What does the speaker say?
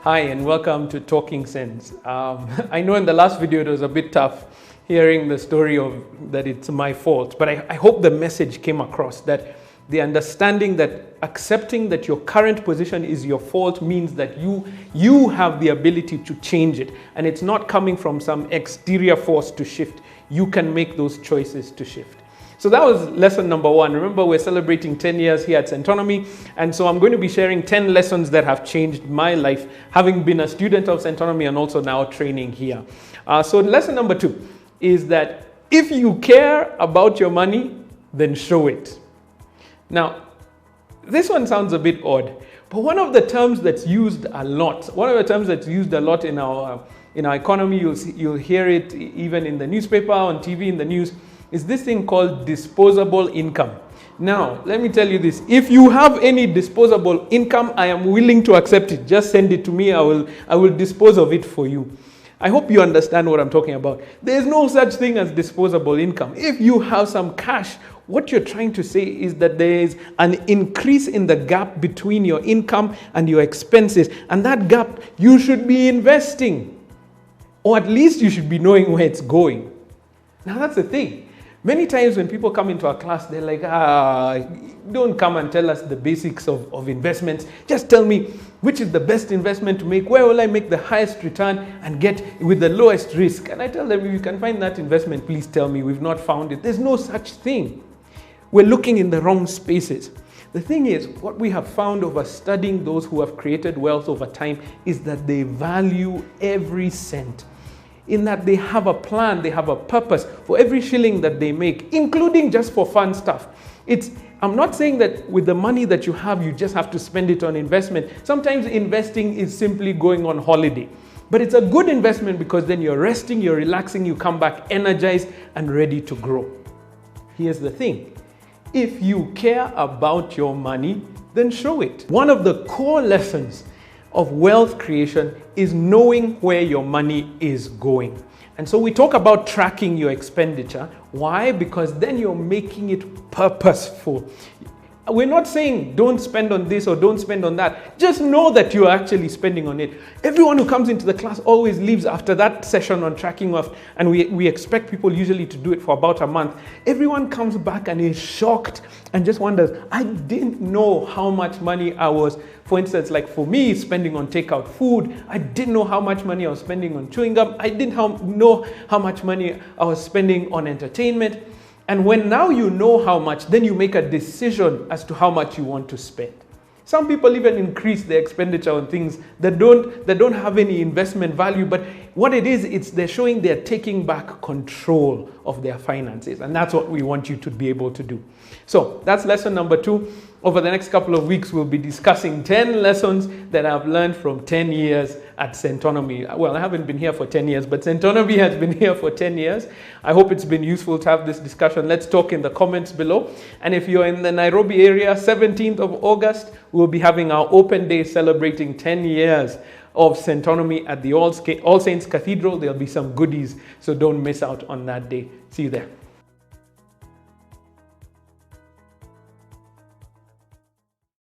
Hi and welcome to Talking Sense. I know in the last video it was a bit tough hearing the story of that it's my fault, but I hope the message came across that the understanding that accepting that your current position is your fault means that you have the ability to change it, and it's not coming from some exterior force to shift. You can make those choices to shift. So that was lesson number 1. Remember, we're celebrating 10 years here at Centonomy, and so I'm going to be sharing 10 lessons that have changed my life, having been a student of Centonomy and also now training here. So lesson number 2 is that if you care about your money, then show it. Now, this one sounds a bit odd, but one of the terms that's used a lot, in our economy, you'll hear it even in the newspaper, on TV, in the news, is this thing called disposable income. Now, let me tell you this. If you have any disposable income, I am willing to accept it. Just send it to me. I will dispose of it for you. I hope you understand what I'm talking about. There is no such thing as disposable income. If you have some cash, what you're trying to say is that there is an increase in the gap between your income and your expenses. And that gap, you should be investing. Or at least you should be knowing where it's going. Now, that's the thing. Many times when people come into our class, they're like, don't come and tell us the basics of investments. Just tell me which is the best investment to make. Where will I make the highest return and get with the lowest risk? And I tell them, if you can find that investment, please tell me. We've not found it. There's no such thing. We're looking in the wrong spaces. The thing is, what we have found over studying those who have created wealth over time is that they value every cent. In that they have a plan, they have a purpose for every shilling that they make, including just for fun stuff. I'm not saying that with the money that you have, you just have to spend it on investment. Sometimes investing is simply going on holiday. But it's a good investment because then you're resting, you're relaxing, you come back energized and ready to grow. Here's the thing. If you care about your money, then show it. One of the core lessons of wealth creation is knowing where your money is going. And so we talk about tracking your expenditure. Why? Because then you're making it purposeful. We're not saying don't spend on this or don't spend on that. Just know that you're actually spending on it. Everyone who comes into the class always leaves after that session on tracking off, and we expect people usually to do it for about a month. Everyone comes back and is shocked and just wonders, I didn't know how much money I was, for instance, like for me, spending on takeout food. I didn't know how much money I was spending on chewing gum. I didn't know how much money I was spending on entertainment. And when now you know how much, then you make a decision as to how much you want to spend. Some people even increase their expenditure on things that don't have any investment value, but what it is, they're showing they're taking back control of their finances. And that's what we want you to be able to do. So that's lesson number 2. Over the next couple of weeks, we'll be discussing 10 lessons that I've learned from 10 years at Centonomy. Well, I haven't been here for 10 years, but Centonomy has been here for 10 years. I hope it's been useful to have this discussion. Let's talk in the comments below. And if you're in the Nairobi area, 17th of August, we'll be having our open day celebrating 10 years of Centonomy at the All Saints Cathedral. There'll be some goodies, so don't miss out on that day. See you there.